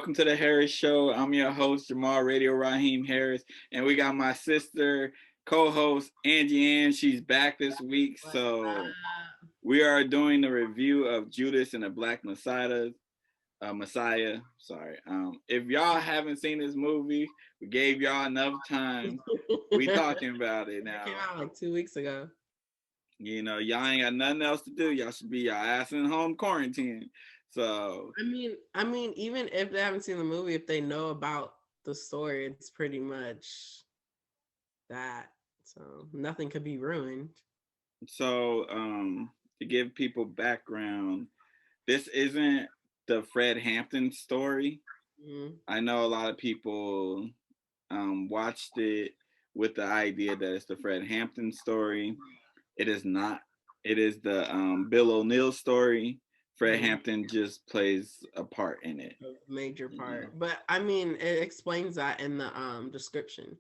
welcome to the Harris Show. I'm your host, Jamal Radio Raheem Harris, and we got my sister, co-host Angie Ang. She's back this week, so we are doing the review of Judas and the Black Messiah. Messiah. Sorry. If y'all haven't seen this movie, we gave y'all enough time. We talking about it now. It came out like 2 weeks ago. You know, y'all ain't got nothing else to do. Y'all should be y'all ass in home quarantine. So I mean, even if they haven't seen the movie, if they know about the story, it's pretty much that. So nothing could be ruined. So to give people background, this isn't the Fred Hampton story. Mm-hmm. I know a lot of people watched it with the idea that it's the Fred Hampton story. It is not. It is the Bill O'Neill story. Fred Hampton just plays a part in it. A major part. But I mean, it explains that in the description.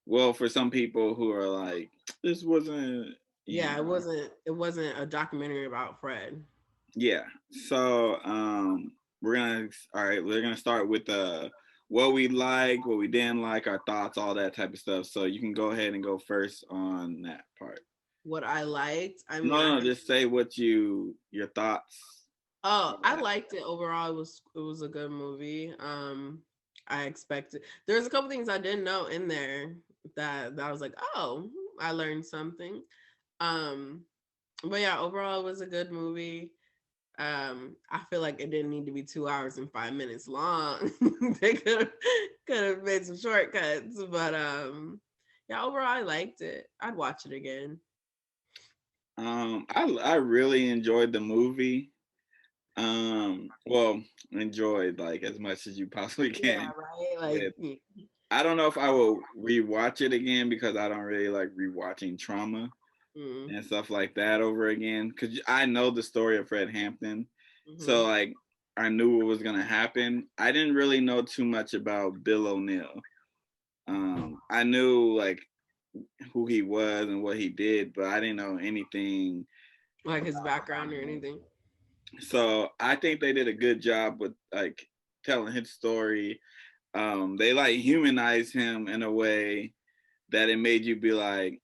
Well, for some people who are like, this wasn't. Yeah, it wasn't a documentary about Fred. Yeah. So we're gonna start with what we like, what we didn't like, our thoughts, all that type of stuff. So you can go ahead and go first on that part. What I liked, I mean, no, just say what your thoughts. Oh, I liked it overall. It was a good movie. I expected there's a couple things I didn't know in there that I was like, oh, I learned something. But yeah, overall it was a good movie. I feel like it didn't need to be 2 hours and 5 minutes long. They could have made some shortcuts, but yeah, overall I liked it. I'd watch it again. I really enjoyed the movie. Well, enjoyed like as much as you possibly can. Yeah, right. Like I don't know if I will rewatch it again because I don't really like rewatching trauma and stuff like that over again. Because I know the story of Fred Hampton, so like I knew what was gonna happen. I didn't really know too much about Bill O'Neill. I knew like who he was and what he did, but I didn't know anything like his background or anything. So I think they did a good job with like telling his story. They like humanized him in a way that it made you be like,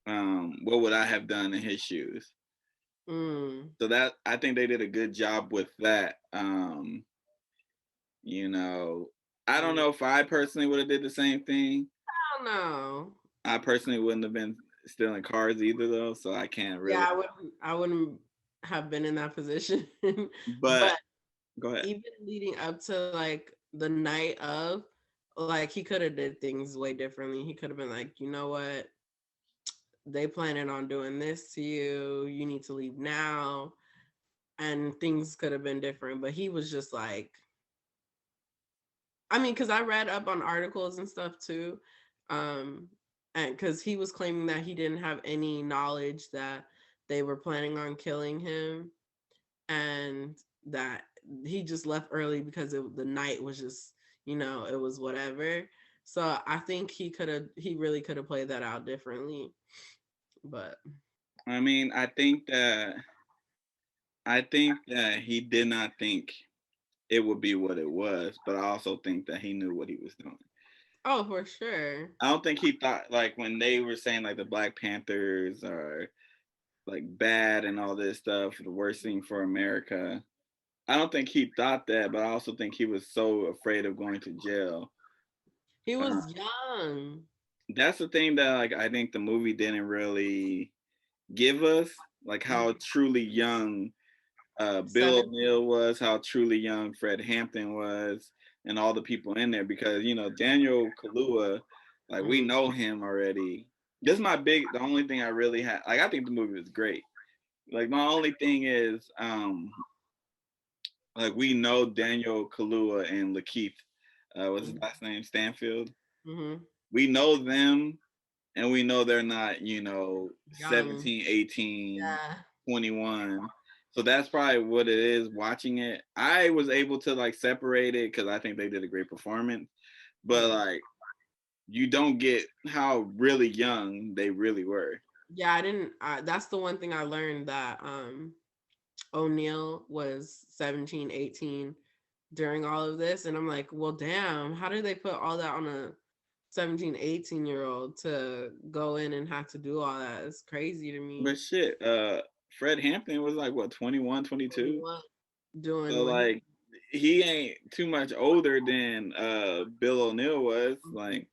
what would I have done in his shoes? So that I think they did a good job with that. You know, I don't know if I personally would have did the same thing. I don't know. I personally wouldn't have been stealing cars either, though. So I can't really. Yeah, I wouldn't have been in that position. But go ahead. Even leading up to like the night of, like he could have did things way differently. He could have been like, you know what? They planning on doing this to you. You need to leave now. And things could have been different. But he was just like, I mean, because I read up on articles and stuff too. And because he was claiming that he didn't have any knowledge that they were planning on killing him and that he just left early because the night was just, it was whatever. So I think he really could have played that out differently. But I mean, I think that he did not think it would be what it was, but I also think that he knew what he was doing. Oh, for sure. I don't think he thought like when they were saying like the Black Panthers are like bad and all this stuff, the worst thing for America. I don't think he thought that, but I also think he was so afraid of going to jail. He was young. That's the thing that like I think the movie didn't really give us, like how truly young Bill O'Neill was, how truly young Fred Hampton was, and all the people in there. Because Daniel Kaluuya, like we know him already. This is the only thing I really had. Like I think the movie was great. Like my only thing is, like we know Daniel Kaluuya and Lakeith, what's his last name, Stanfield. We know them, and we know they're not, 17, 18, 21. So that's probably what it is watching it. I was able to like separate it because I think they did a great performance. But like you don't get how really young they really were. Yeah, I didn't that's the one thing I learned, that O'Neill was 17, 18, during all of this. And I'm like, well, damn, how did they put all that on a 17, 18-year-old to go in and have to do all that? It's crazy to me. But shit, Fred Hampton was like what, 21, 22? Doing So what he, like he ain't too much older than Bill O'Neill was. Like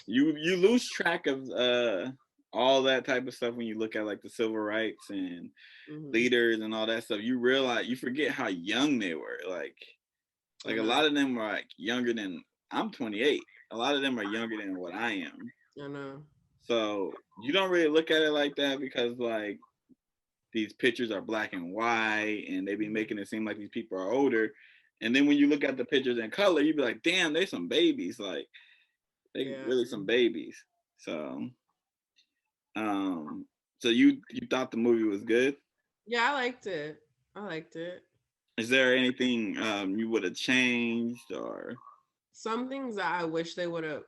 you lose track of all that type of stuff when you look at like the civil rights and leaders and all that stuff. You realize, you forget how young they were. Like a lot of them were like younger than, I'm 28. A lot of them are younger than what I am. I know. So you don't really look at it like that because like these pictures are black and white and they be making it seem like these people are older. And then when you look at the pictures in color, you be like, damn, they some babies. Like they really some babies. So so you thought the movie was good? Yeah, I liked it. I liked it. Is there anything you would have changed or some things that I wish they would have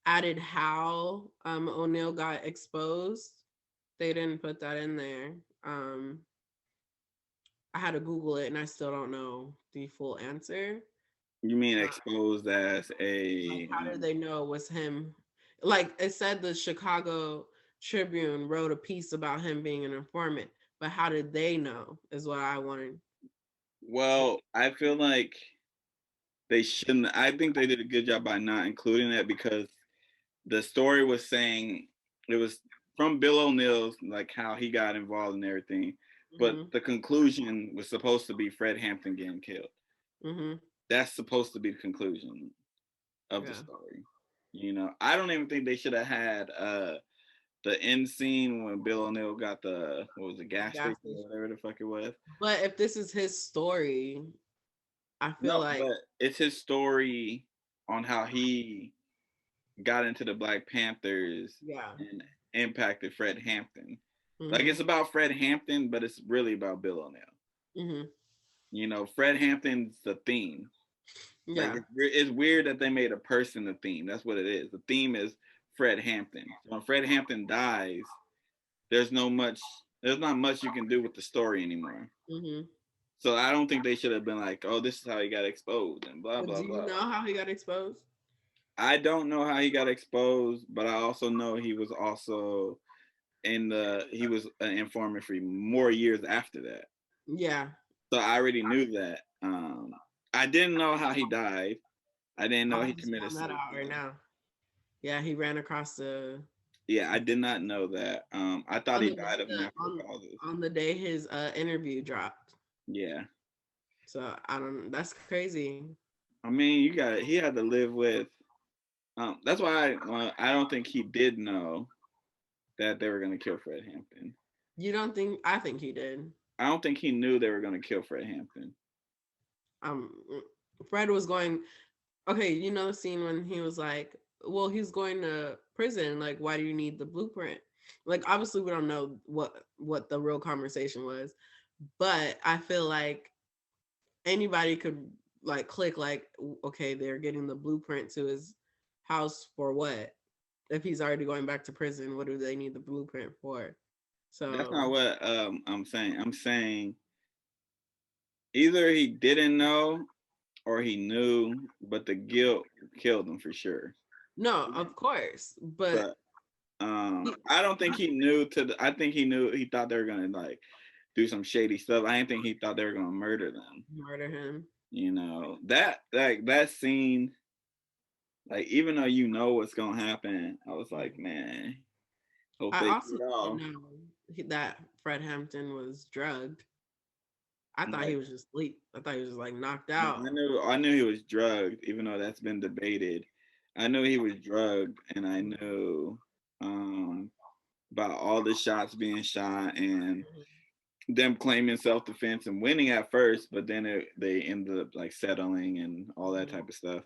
added how O'Neill got exposed. They didn't put that in there. I had to Google it and I still don't know the full answer. You mean exposed as a Like how did they know it was him? Like it said the Chicago Tribune wrote a piece about him being an informant, but how did they know is what I wanted. Well, I feel like they shouldn't. I think they did a good job by not including that because the story was saying it was from Bill O'Neill's, like how he got involved and everything. But the conclusion was supposed to be Fred Hampton getting killed. That's supposed to be the conclusion of the story. You know, I don't even think they should have had the end scene when Bill O'Neill got the, what was it, gas station or whatever the fuck it was. But if this is his story, I feel like but it's his story on how he got into the Black Panthers and impacted Fred Hampton. Like it's about Fred Hampton, but it's really about Bill O'Neill. You know, Fred Hampton's the theme. Like it's weird that they made a person the theme. That's what it is. The theme is Fred Hampton. When Fred Hampton dies, there's not much you can do with the story anymore. So I don't think they should have been like, oh, this is how he got exposed and blah blah blah. Do you know how he got exposed? I don't know how he got exposed, but I also know he was also he was an informant for more years after that. Yeah. So I already knew that. I didn't know how he died. I didn't know he committed suicide. Right now. Yeah, he ran across the. Yeah, I did not know that. I thought he died of natural causes. On the day his interview dropped. Yeah. So I don't. That's crazy. I mean, he had to live with. That's why I don't think he did know that they were gonna kill Fred Hampton. You don't think? I think he did. I don't think he knew they were gonna kill Fred Hampton. Fred was going. Okay, you know the scene when he was like, "Well, he's going to prison. Like, why do you need the blueprint?" Like, obviously, we don't know what the real conversation was, but I feel like anybody could like click like, okay, they're getting the blueprint to his house for what? If he's already going back to prison, what do they need the blueprint for? So that's not what I'm saying. I'm saying either he didn't know or he knew, but the guilt killed him for sure. No, of course, but I don't think he knew I think he knew, he thought they were gonna like do some shady stuff. I didn't think he thought they were gonna murder them. Murder him. You know, that scene, like even though you know what's gonna happen, I was like, man, hope I they also get off. didn't know that Fred Hampton was drugged. I thought he was just asleep. I thought he was just like knocked out. I knew he was drugged, even though that's been debated. I knew he was drugged, and I knew about all the shots being shot and them claiming self-defense and winning at first, but then they ended up like settling and all that type of stuff.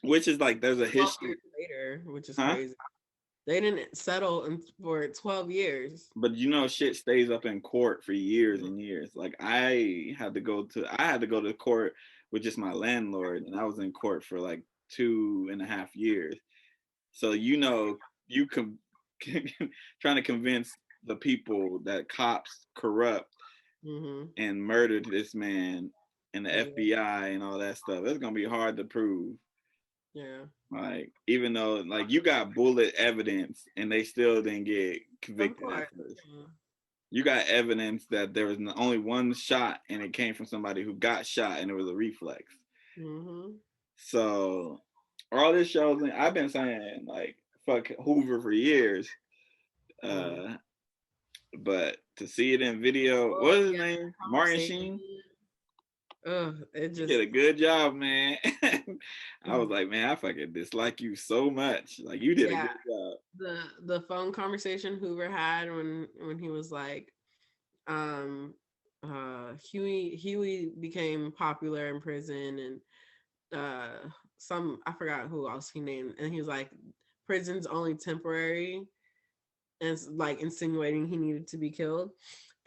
Which is like there's a history later, which is crazy. They didn't settle for 12 years. But you know, shit stays up in court for years and years. Like I had to go to court with just my landlord, and I was in court for like 2.5 years. So you know, you trying to convince the people that cops corrupt and murdered this man and the Yeah. FBI and all that stuff. It's gonna be hard to prove. Yeah. Like, even though like you got bullet evidence and they still didn't get Of convicted course. at first. Yeah. You got evidence that there was only one shot and it came from somebody who got shot and it was a reflex. So all this shows, I've been saying like fuck Hoover for years. But to see it in video, what is his name? Martin Sheen? It You just did a good job, man. I was like, man, I fucking dislike you so much. Like, you did a good job. The phone conversation Hoover had when he was like, Huey became popular in prison, and I forgot who else he named, and he was like, prison's only temporary, and like insinuating he needed to be killed.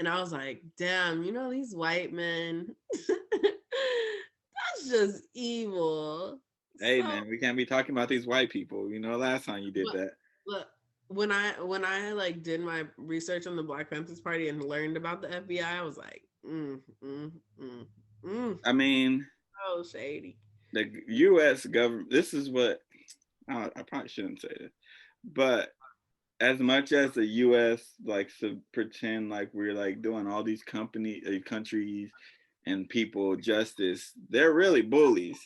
And I was like, damn, these white men, that's just evil. Hey, man, we can't be talking about these white people. Last time you did that. Look, when I like did my research on the Black Panthers Party and learned about the FBI, I was like, I mean, so shady. The U.S. government. This is what I probably shouldn't say this, but as much as the U.S. likes to pretend like we're like doing all these countries and people justice, they're really bullies.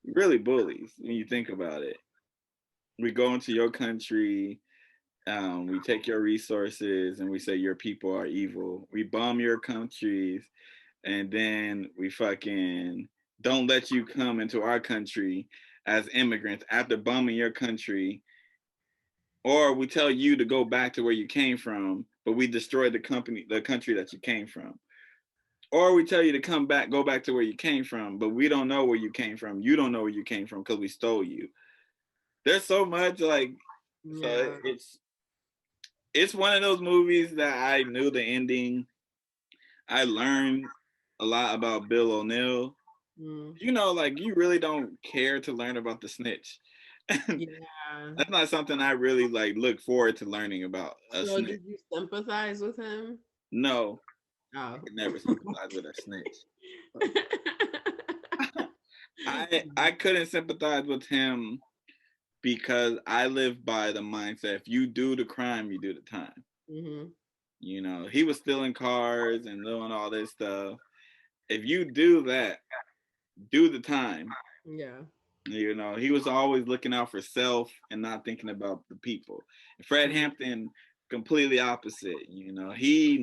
Really bullies when you think about it. We go into your country, we take your resources, and we say your people are evil. We bomb your countries, and then we fucking don't let you come into our country as immigrants after bombing your country. Or we tell you to go back to where you came from, but we destroyed the country that you came from. Or we tell you to go back to where you came from, but we don't know where you came from. You don't know where you came from because we stole you. There's so much so it's one of those movies that I knew the ending. I learned a lot about Bill O'Neill. You really don't care to learn about the snitch. That's not something I really look forward to learning about. So did you sympathize with him? No. Oh. I could never sympathize with a snitch. I couldn't sympathize with him because I live by the mindset, if you do the crime, you do the time. He was stealing cars and doing all this stuff. If you do that, do the time. Yeah. He was always looking out for self and not thinking about the people. Fred Hampton, completely opposite. He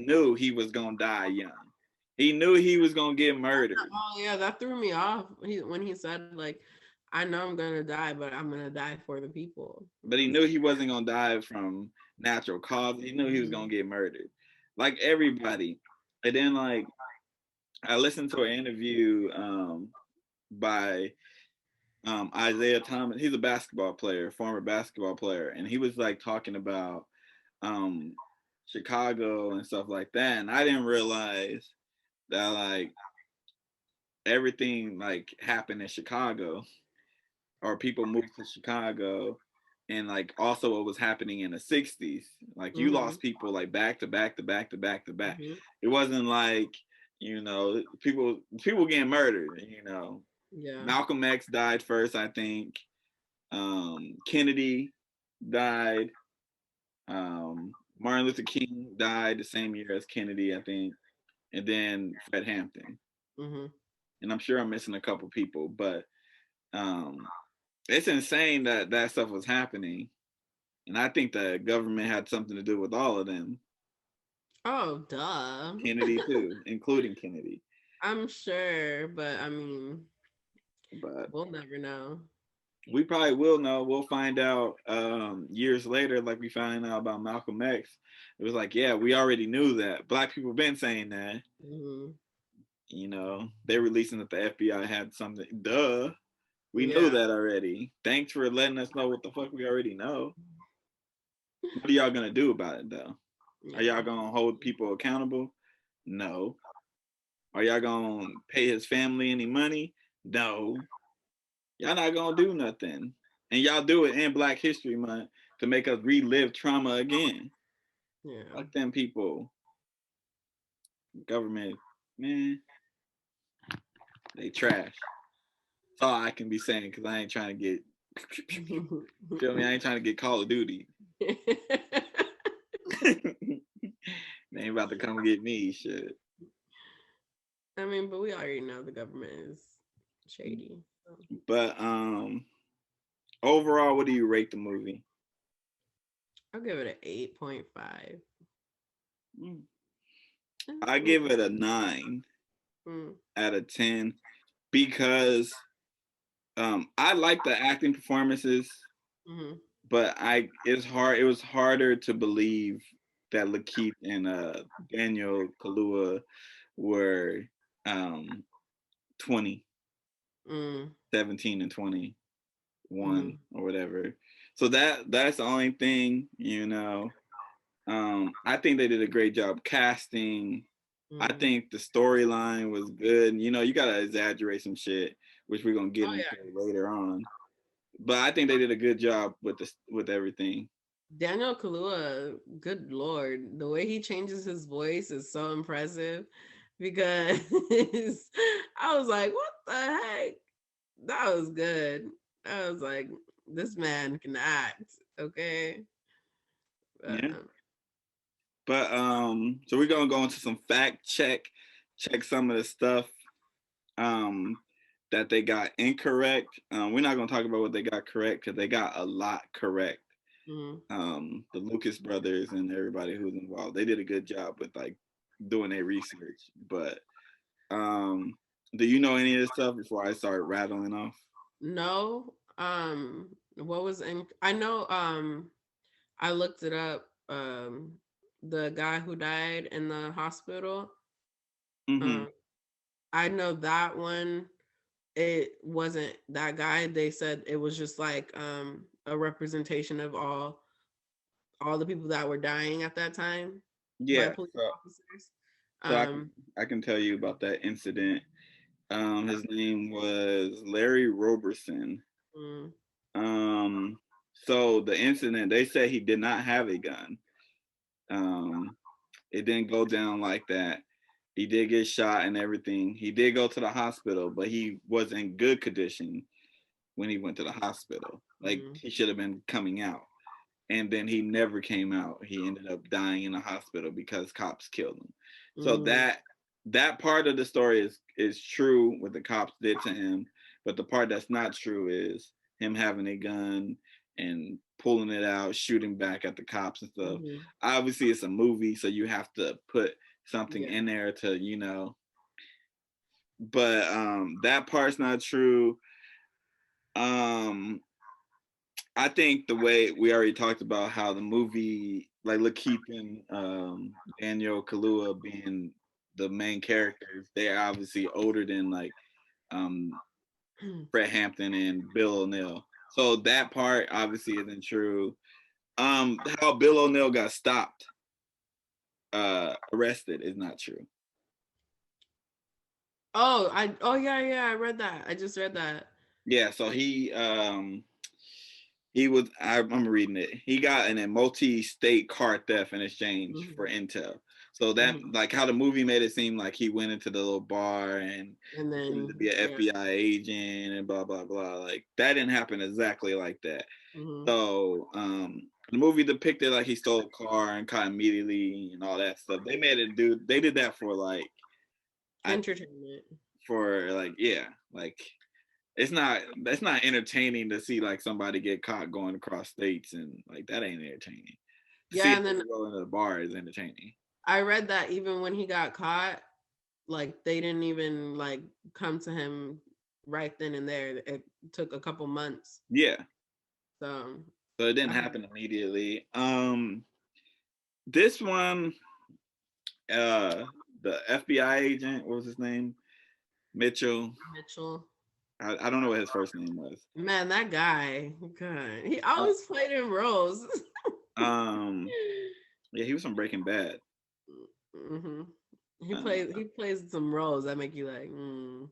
knew he was gonna die young. He knew he was gonna get murdered. Oh yeah, that threw me off. When he said like, I know I'm gonna die, but I'm gonna die for the people. But he knew he wasn't gonna die from natural causes. He knew he was gonna get murdered, like everybody. And then I listened to an interview by Isaiah Thomas. He's a basketball player, former basketball player, and he was talking about Chicago and stuff like that. And I didn't realize that everything happened in Chicago, or people moved to Chicago, and also what was happening in the 60s. You lost people back to back to back to back to back. It wasn't people getting murdered. Yeah. Malcolm X died first, I think. Kennedy died. Martin Luther King died the same year as Kennedy, I think. And then Fred Hampton. And I'm sure I'm missing a couple people, but it's insane that stuff was happening. And I think the government had something to do with all of them. Oh, duh. Kennedy too, including Kennedy. I'm sure, but I mean, we'll never know. We probably will know. We'll find out years later, like we found out about Malcolm X. It was yeah, we already knew that. Black people been saying that. They're releasing that the FBI had something. Duh. We knew that already. Thanks for letting us know what the fuck we already know. What are y'all gonna do about it though? Are y'all gonna hold people accountable? No. Are y'all gonna pay his family any money? No. Y'all not gonna do nothing. And y'all do it in Black History Month to make us relive trauma again. Yeah. Fuck them people. Government, man, they trash. That's all I can be saying because I ain't trying to get. Feel me? I ain't trying to get Call of Duty. They ain't about to come get me. Shit. I mean, but we already know the government is shady. So. But overall, what do you rate the movie? I'll give it an 8.5. I give it a 9 out of 10 because I like the acting performances, but it was harder to believe that Lakeith and Daniel Kaluuya were 20, 17 and 21 or whatever. So that's the only thing, you know. I think they did a great job casting. I think the storyline was good. You know, you gotta exaggerate some shit, which we're gonna get into later on. But I think they did a good job with everything. Daniel Kaluuya, good lord, the way he changes his voice is so impressive because I was like, what the heck? That was good. I was like, this man can act, okay? Yeah. But so we're gonna go into some check some of the stuff that they got incorrect. We're not gonna talk about what they got correct because they got a lot correct. The Lucas brothers and everybody who's involved, they did a good job with like doing their research. But do you know any of this stuff before I start rattling off? No. What was in? I know. I looked it up. The guy who died in the hospital. I know that one. It wasn't that guy. They said it was just like a representation of all the people that were dying at that time. Yeah. By police officers. So I can tell you about that incident. His name was Larry Roberson. So the incident, they said he did not have a gun. It didn't go down like that. He did get shot and everything. He did go to the hospital, but he was in good condition when he went to the hospital. Like he should have been coming out. And then he never came out. He ended up dying in the hospital because cops killed him. So that part of the story is true, what the cops did to him. But the part that's not true is him having a gun and pulling it out, shooting back at the cops and stuff. Obviously, it's a movie, so you have to put something in there to, you know. But that part's not true. I think the way we already talked about how the movie, like Lakeith and Daniel Kaluuya being the main characters, they're obviously older than like Fred Hampton and Bill O'Neill. So that part obviously isn't true. How Bill O'Neill got stopped, arrested is not true. Yeah, I read that. I just read that. Yeah, so he was, I'm reading it. He got in a multi-state car theft in exchange for intel. So that, like how the movie made it seem like he went into the little bar and then to be an FBI agent and blah blah blah. Like that didn't happen exactly like that. So the movie depicted like he stole a car and caught immediately and all that stuff. They made it do. They did that for like entertainment. For like like. That's not entertaining to see like somebody get caught going across states and like that ain't entertaining. And then go into the bar is entertaining. I read that even when he got caught, like they didn't even like come to him right then and there. It took a couple months. Yeah. So it didn't happen immediately. This one, the FBI agent, what was his name? Mitchell. I don't know what his first name was. Man, that guy, God, he always played in roles. Yeah, he was from Breaking Bad. He plays some roles that make you like.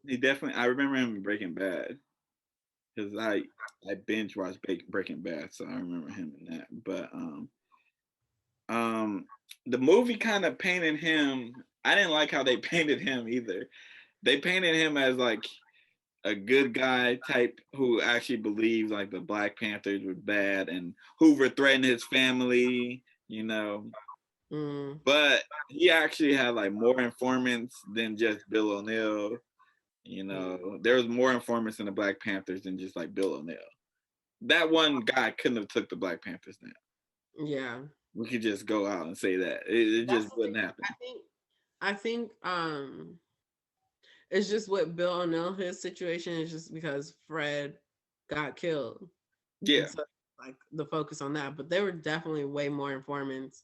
He definitely. I remember him in Breaking Bad because I binge watched Breaking Bad, so I remember him in that. But the movie kind of painted him I didn't like how they painted him either. They painted him as like a good guy type who actually believed like the Black Panthers were bad and Hoover threatened his family, you know. But he actually had like more informants than just Bill O'Neill. You know, there was more informants in the Black Panthers than just like Bill O'Neill. That one guy couldn't have took the Black Panthers down. Yeah. We could just go out and say that. It just wouldn't happen. I think it's just what Bill O'Neill, his situation is just because Fred got killed. Yeah. So, like the focus on that. But there were definitely way more informants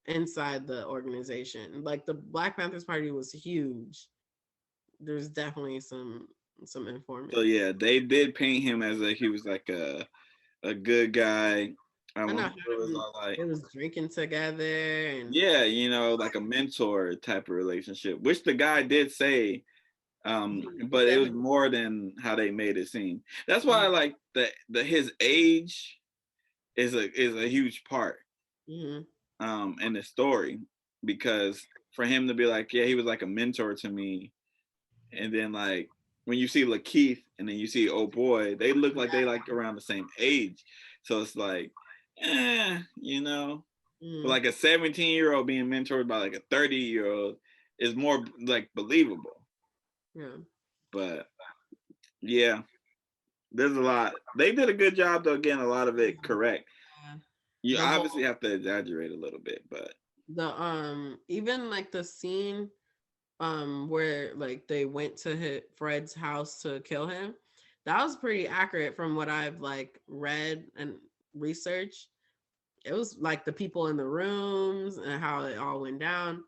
inside the organization. Like the Black Panthers Party was huge. There's definitely some informants. So yeah, they did paint him as like he was like a good guy. I know it was drinking together and yeah, you know, like a mentor type of relationship, which the guy did say, but it was more than how they made it seem. That's why I like the his age is a huge part in the story, because for him to be like, yeah, he was like a mentor to me, and then like when you see Lakeith and then you see oh boy, they look like they like around the same age, so it's like, you know, but like a 17-year-old being mentored by like a 30-year-old is more like believable. Yeah. But yeah, there's a lot. They did a good job though, getting a lot of it correct. You obviously have to exaggerate a little bit, but the even like the scene where like they went to hit Fred's house to kill him, that was pretty accurate from what I've like read and researched. It was like the people in the rooms and how it all went down,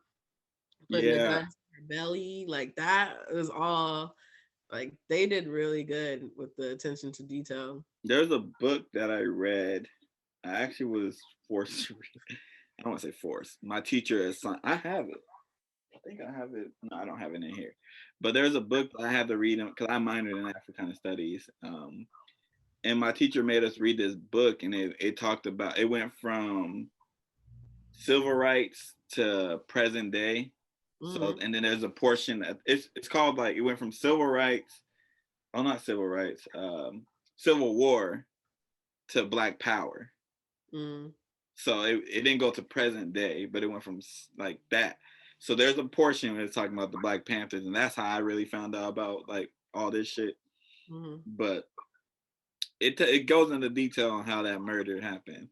putting the guns in their belly, like that was all like they did really good with the attention to detail. There's a book that I read. I actually was forced to read. I don't want to say forced. My teacher assigned. I have it. I think I have it. No, I don't have it in here. But there's a book that I had to read because I minored in Africana studies. And my teacher made us read this book, and it talked about, it went from civil rights to present day. So, and then there's a portion that it's called like, it went from civil rights, not civil rights, Civil War to Black Power. So it didn't go to present day, but it went from like that. So there's a portion where it's talking about the Black Panthers, and that's how I really found out about like all this shit. But it goes into detail on how that murder happened.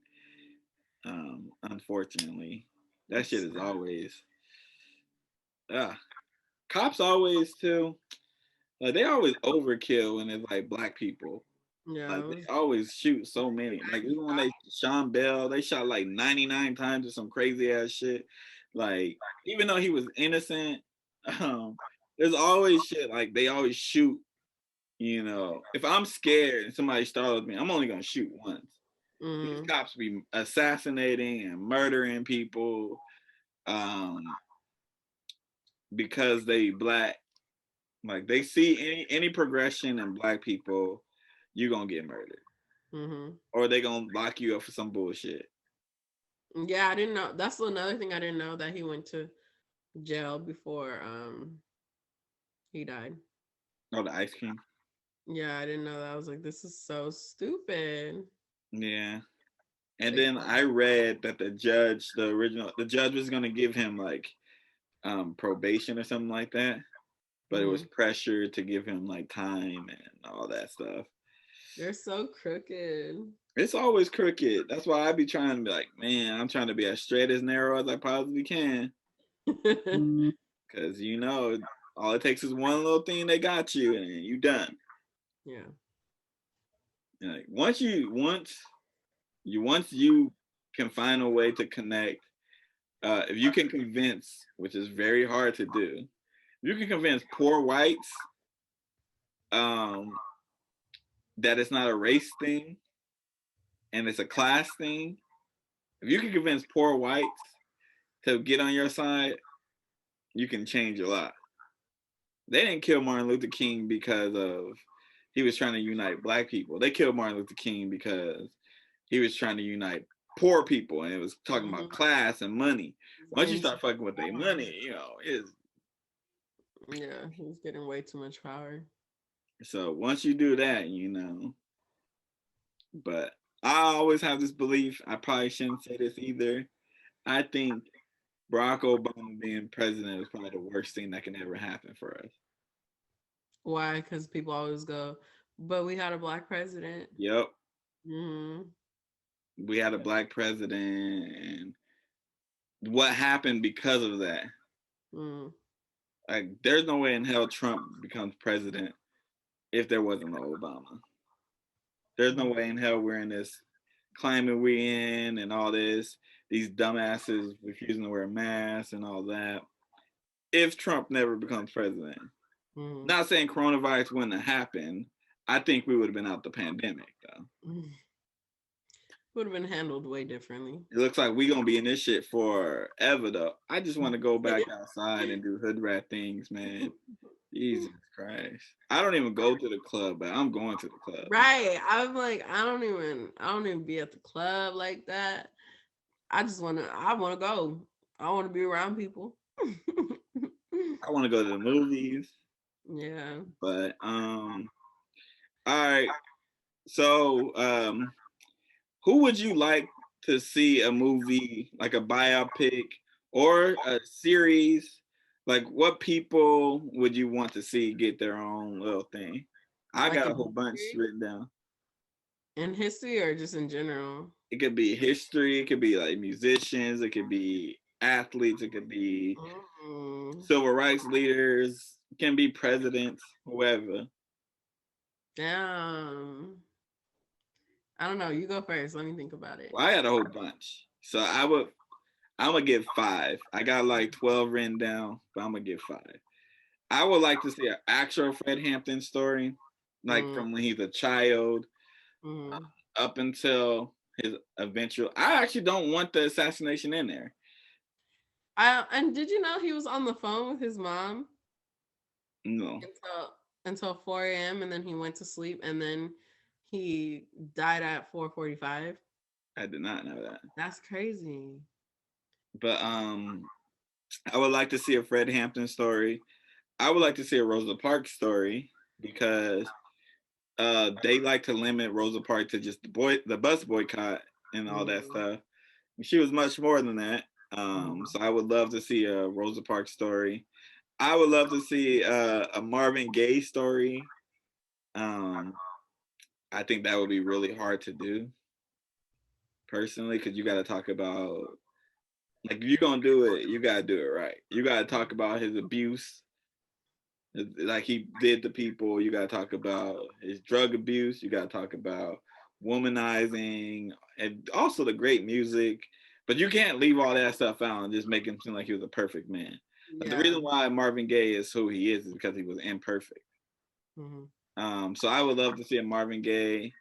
Unfortunately, that shit is always, cops always too. Like they always overkill when it's like Black people. Yeah, like they always shoot so many. Like even when they Sean Bell, they shot like 99 times or some crazy ass shit. Like even though he was innocent, there's always shit like they always shoot. You know, if I'm scared and somebody startles me, I'm only gonna shoot once. These cops be assassinating and murdering people because they Black. Like they see any progression in Black people, you're gonna get murdered, or they gonna lock you up for some bullshit. Yeah, I didn't know. That's another thing I didn't know, that he went to jail before he died. Oh, the Ice King. Yeah, I didn't know that. I was like, this is so stupid. Yeah. And then I read that the judge was gonna give him like probation or something like that, but it was pressured to give him like time and all that stuff. They're so crooked. It's always crooked. That's why I be trying to be like, man, I'm trying to be as straight as narrow as I possibly can. Because you know, all it takes is one little thing they got you, and you done. Yeah. And like once you can find a way to connect, if you can convince, which is very hard to do, if you can convince poor whites that it's not a race thing and it's a class thing, if you can convince poor whites to get on your side, you can change a lot. They didn't kill Martin Luther King because he was trying to unite Black people. They killed Martin Luther King because he was trying to unite poor people, and it was talking about class and money. Once you start fucking with their money, you know, Yeah, he's getting way too much power. So once you do that, but I always have this belief, I probably shouldn't say this either. I think Barack Obama being president is probably the worst thing that can ever happen for us. Why? Because people always go, but we had a black president. Yep. Mm-hmm. We had a black president, and what happened because of that? Mm. Like, there's no way in hell Trump becomes president if there wasn't no Obama. There's no way in hell we're in this climate we in and all this. These dumbasses refusing to wear masks and all that. If Trump never becomes president, not saying coronavirus wouldn't have happened. I think we would have been out the pandemic though. Would have been handled way differently. It looks like we gonna be in this shit forever though. I just want to go back outside and do hood rat things, man. Jesus Christ. I don't even go to the club, but I'm going to the club. Right. I'm like, I don't even be at the club like that. I wanna go. I wanna be around people. I want to go to the movies. Yeah. But all right. So who would you like to see a movie, like a biopic or a series? Like, what people would you want to see get their own little thing? I Like got a whole bunch written down. In history or just in general? It could be history, it could be like musicians, it could be athletes, it could be civil rights leaders, it can be presidents, whoever. Damn. I don't know. You go first. Let me think about it. Well, I had a whole bunch. So I'm gonna give 5. I got like 12 written down, but I'm gonna give 5. I would like to see an actual Fred Hampton story, like from when he's a child up until his eventual. I actually don't want the assassination in there. And did you know he was on the phone with his mom? No. Until 4 a.m. and then he went to sleep and then he died at 4:45. I did not know that. That's crazy. But I would like to see a Fred Hampton story. I would like to see a Rosa Parks story because they like to limit Rosa Parks to just the bus boycott and all that stuff. She was much more than that. So I would love to see a Rosa Parks story. I would love to see a Marvin Gaye story. I think that would be really hard to do personally because you got to talk about, like, if you're gonna do it, you gotta do it right. You gotta talk about his abuse, like he did to people. You gotta talk about his drug abuse. You gotta talk about womanizing and also the great music. But you can't leave all that stuff out and just make him seem like he was a perfect man. But the reason why Marvin Gaye is who he is because he was imperfect. So I would love to see a Marvin Gaye.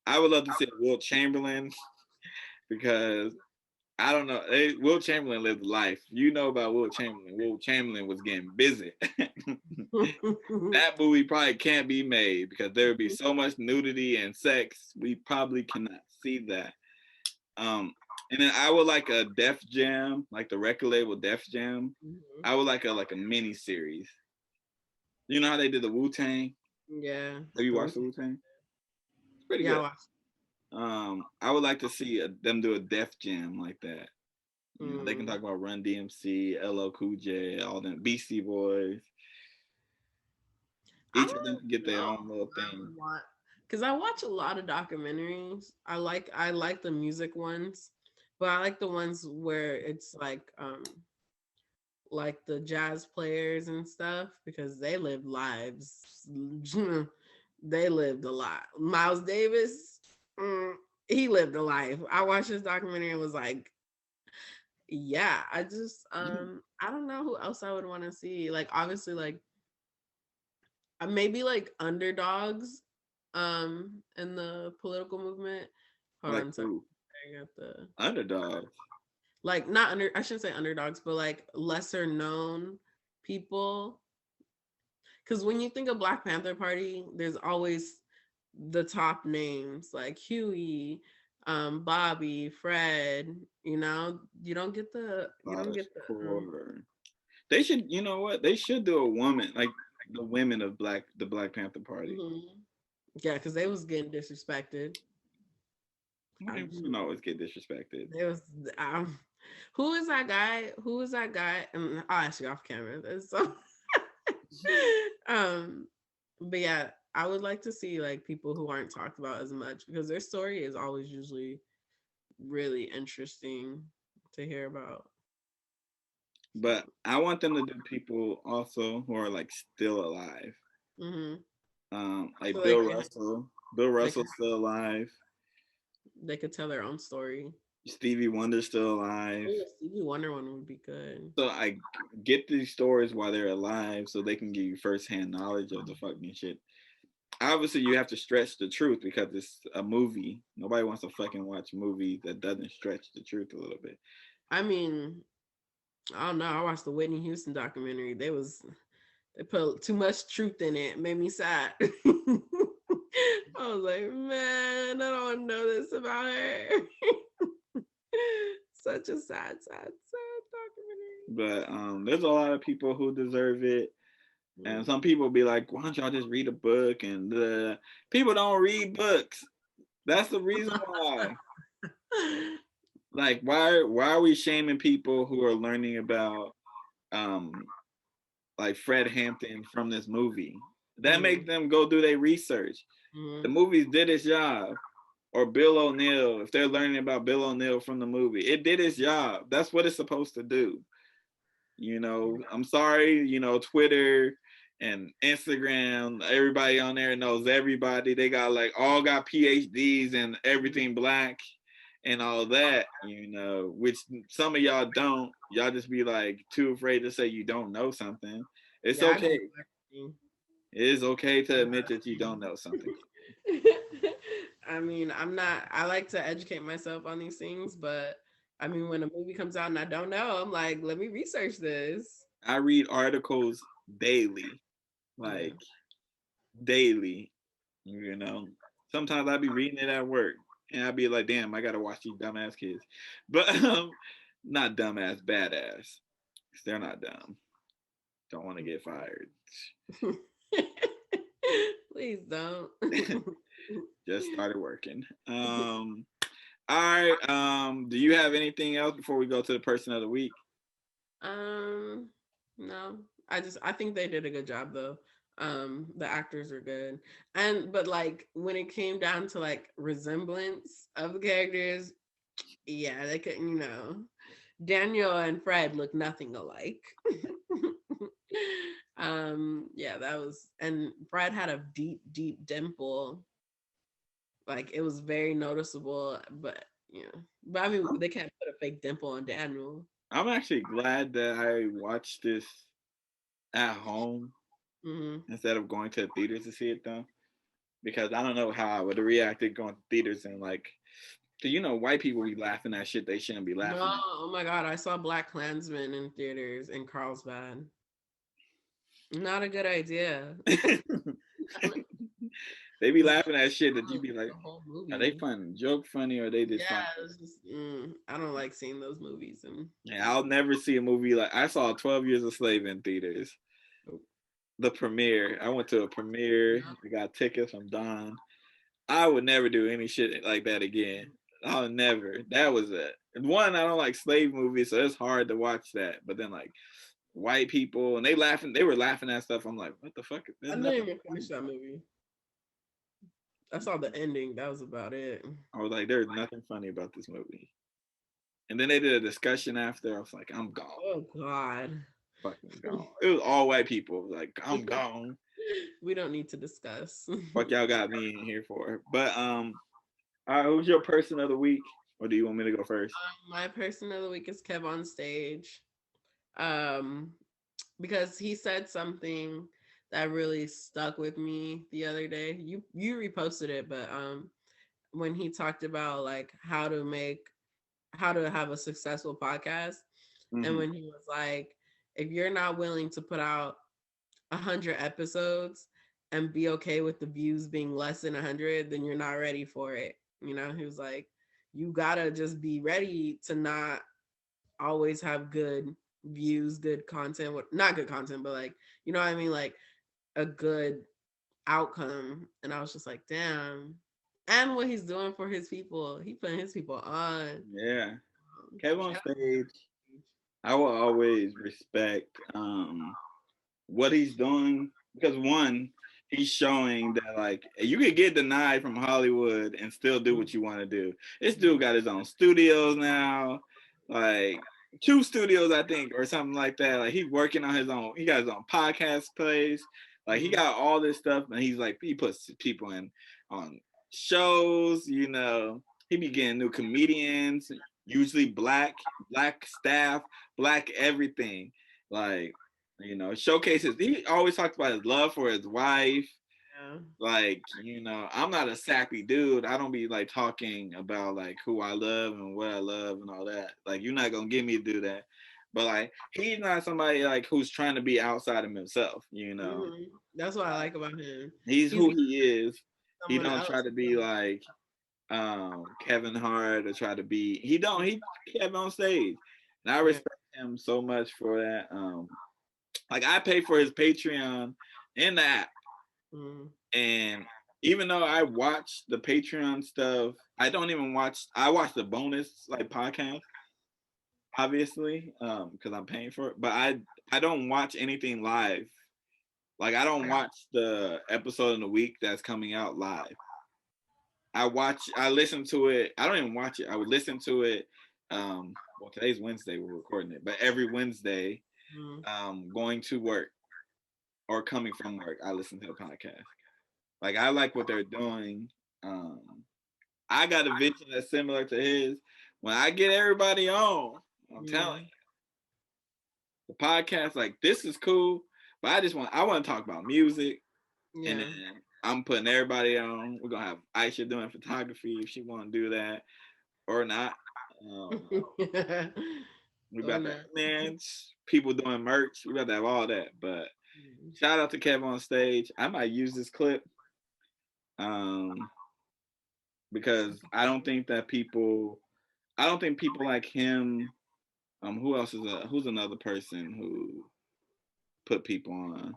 I would love to see a Wilt Chamberlain because I don't know. Wilt Chamberlain lived life. You know about Wilt Chamberlain. Wilt Chamberlain was getting busy. That movie probably can't be made because there would be so much nudity and sex. We probably cannot see that. And then I would like a Def Jam, like the record label Def Jam. I would like a mini series. You know how they did the Wu-Tang? Yeah. Have you watched the Wu-Tang? It's pretty good. I would like to see them do a Def Jam like that. You know, they can talk about Run DMC, LL Cool J, all them Beastie Boys. Each of them can get their own little thing. Because I watch a lot of documentaries. I like the music ones, but I like the ones where it's like the jazz players and stuff because they live lives. They lived a lot. Miles Davis, he lived a life. I watched this documentary and was like, yeah, I just I don't know who else I would want to see. Like obviously like maybe like underdogs in the political movement. Hold like on, sorry. I got the underdogs. Like I shouldn't say underdogs, but like lesser known people. Because when you think of Black Panther Party, there's always the top names like Huey, Bobby, Fred. You know, you don't get the They should, you know what? They should do a woman like the women of the Black Panther Party. Mm-hmm. Yeah, because they was getting disrespected. Women always get disrespected. There was who is that guy? Who is that guy? And I'll ask you off camera. So, but yeah, I would like to see like people who aren't talked about as much because their story is always usually really interesting to hear about. But I want them to do people also who are like still alive. Mm-hmm. Like So Bill Russell. Bill Russell's still alive. They could tell their own story. Stevie Wonder's still alive. Oh, Stevie Wonder one would be good. So I get these stories while they're alive so they can give you firsthand knowledge of the fucking shit. Obviously, you have to stretch the truth because it's a movie. Nobody wants to fucking watch a movie that doesn't stretch the truth a little bit. I mean, I don't know. I watched the Whitney Houston documentary. They put too much truth in it. It made me sad. I was like, man, I don't want to know this about her. Such a sad documentary. But there's a lot of people who deserve it. And some people be like, why don't y'all just read a book? And people don't read books. That's the reason why. Like, why are we shaming people who are learning about like Fred Hampton from this movie? That makes them go do their research. The movies did its job. Or Bill O'Neill, if they're learning about Bill O'Neill from the movie, it did its job. That's what it's supposed to do. You know, I'm sorry, you know, Twitter and Instagram, everybody on there knows everybody. They got all got PhDs and everything black and all that, you know, which some of y'all don't. Y'all just be like too afraid to say you don't know something. It's okay. It is okay to admit that you don't know something. I mean, I like to educate myself on these things, but I mean, when a movie comes out and I don't know, I'm like, let me research this. I read articles daily, daily, you know. Sometimes I'd be reading it at work and I'd be like, damn, I gotta watch these dumbass kids. But not dumbass, badass. They're not dumb. Don't want to get fired. Please don't. Just started working. All right. Do you have anything else before we go to the person of the week? No. I think they did a good job though. The actors are good. But like when it came down to like resemblance of the characters, yeah, they couldn't, you know. Daniel and Fred look nothing alike. Yeah, that was, and Fred had a deep dimple. Like it was very noticeable, but I mean they can't put a fake dimple on Daniel. I'm actually glad that I watched this at home instead of going to the theaters to see it though, because I don't know how I would have reacted going to theaters and like, you know, white people be laughing at shit they shouldn't be laughing at. Oh my god, I saw Black Klansman in theaters in Carlsbad. Not a good idea. They be laughing at shit that you be like, are they joke funny or they just funny? Just, I don't like seeing those movies. Yeah, I'll never see a movie like I saw 12 Years a Slave in theaters. The premiere. I went to a premiere. I got tickets from Don. I would never do any shit like that again. I'll never. That was it. One, I don't like slave movies, so it's hard to watch that. But then like white people and they were laughing at stuff. I'm like, what the fuck? I didn't even finish that movie. I saw the ending. That was about it. I was like, there's nothing funny about this movie. And then they did a discussion after. I was like, I'm gone. Oh God. Fucking gone. It was all white people. Like, I'm gone. We don't need to discuss. What y'all got me in here for? But all right, who's your person of the week? Or do you want me to go first? My person of the week is Kev on Stage. Because he said something that really stuck with me the other day. You reposted it, but when he talked about like how to have a successful podcast, and when he was like, if you're not willing to put out 100 episodes and be okay with the views being less than 100, then you're not ready for it. You know, he was like, you gotta just be ready to not always have good views, good content, not good content, but like, you know what I mean, like a good outcome. And I was just like, damn. And what he's doing for his people, he putting his people on. Yeah. Kevin on stage, I will always respect what he's doing because one, he's showing that like you could get denied from Hollywood and still do what you want to do. This dude got his own studios now, like 2 studios, I think, or something like that. Like he's working on his own. He got his own podcast place. Like he got all this stuff, and he's like he puts people in on shows. You know, he be getting new comedians, usually black staff, black everything. Like you know, showcases. He always talks about his love for his wife. Yeah. Like, you know, I'm not a sappy dude. I don't be like talking about like who I love and what I love and all that. Like, you're not gonna get me to do that. But like, he's not somebody like who's trying to be outside of himself. You know, that's what I like about him. He's who he is. He don't try to be like Kevin Hart or try to be. He Kevin on stage, and I respect him so much for that. Like I pay for his Patreon in the app. And even though I watch the Patreon stuff, I don't even watch. I watch the bonus like podcast, obviously, because I'm paying for it. But I don't watch anything live. Like I don't watch the episode in the week that's coming out live. I listen to it. I don't even watch it. I would listen to it. Well, today's Wednesday. We're recording it, but every Wednesday, going to work or coming from work, I listen to the podcast. Like I like what they're doing. I got a vision that's similar to his. When I get everybody on, I'm telling you, the podcast, like this is cool, but I want to talk about music, and then I'm putting everybody on. We're gonna have Aisha doing photography if she want to do that or not. We about to have people doing merch. We about to have all that. But shout out to Kevin on stage. I might use this clip. Because I don't think people like him. Who else who's another person who put people on?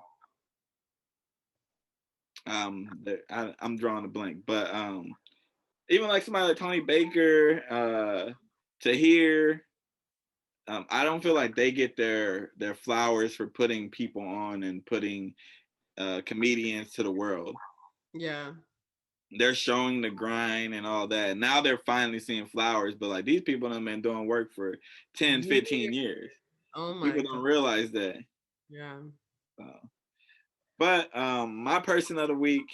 I'm drawing a blank, but even like somebody like Tony Baker, Tahir, I don't feel like they get their flowers for putting people on and putting comedians to the world. Yeah. They're showing the grind and all that. Now they're finally seeing flowers, but like these people have been doing work for 10, 15 years. Oh my People don't realize that. Yeah. But my person of the week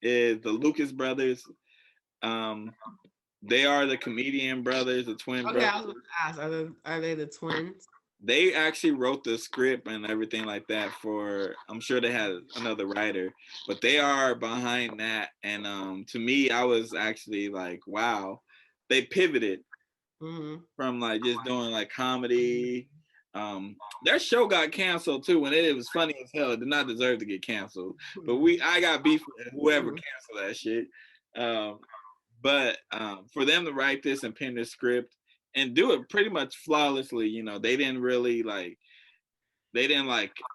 is the Lucas brothers. They are the comedian brothers, the twin brothers. I was going to ask, are they the twins? They actually wrote the script and everything like that I'm sure they had another writer, but they are behind that. And to me, I was actually like, wow, they pivoted from like just doing like comedy. Their show got canceled too, and it was funny as hell. It did not deserve to get canceled, but I got beef with whoever canceled that shit. But for them to write this and pen this script and do it pretty much flawlessly, you know, they didn't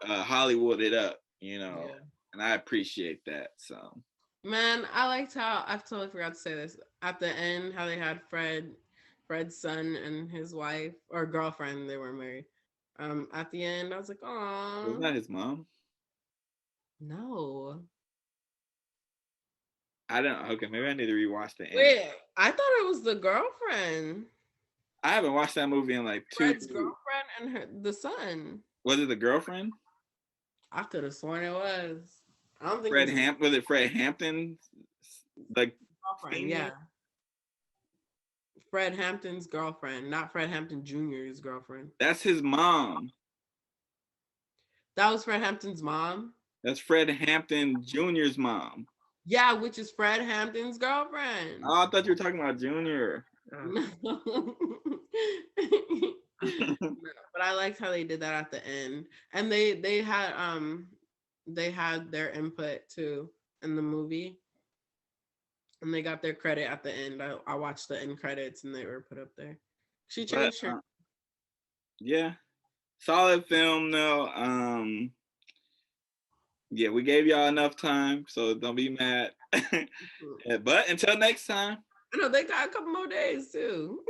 Hollywood it up, you know, and I appreciate that. So, man, I liked how I totally forgot to say this at the end, how they had Fred's son and his wife or girlfriend, they were married. At the end, I was like, "Aw." Was that his mom? No. I don't. Okay, maybe I need to rewatch the end. Wait, I thought it was the girlfriend. I haven't watched that movie in like 2 Fred's girlfriend and the son. Was it the girlfriend? I could have sworn it was. I don't think was it Fred Hampton? Like girlfriend, yeah. Fred Hampton's girlfriend, not Fred Hampton Jr.'s girlfriend. That's his mom. That was Fred Hampton's mom? That's Fred Hampton Jr.'s mom. Yeah, which is Fred Hampton's girlfriend. Oh, I thought you were talking about Junior. No. But I liked how they did that at the end. And they had their input too in the movie. And they got their credit at the end. I watched the end credits and they were put up there. She changed her. Yeah. solid film though. Yeah, we gave y'all enough time, so don't be mad. Yeah, but until next time. I know they got a couple more days too.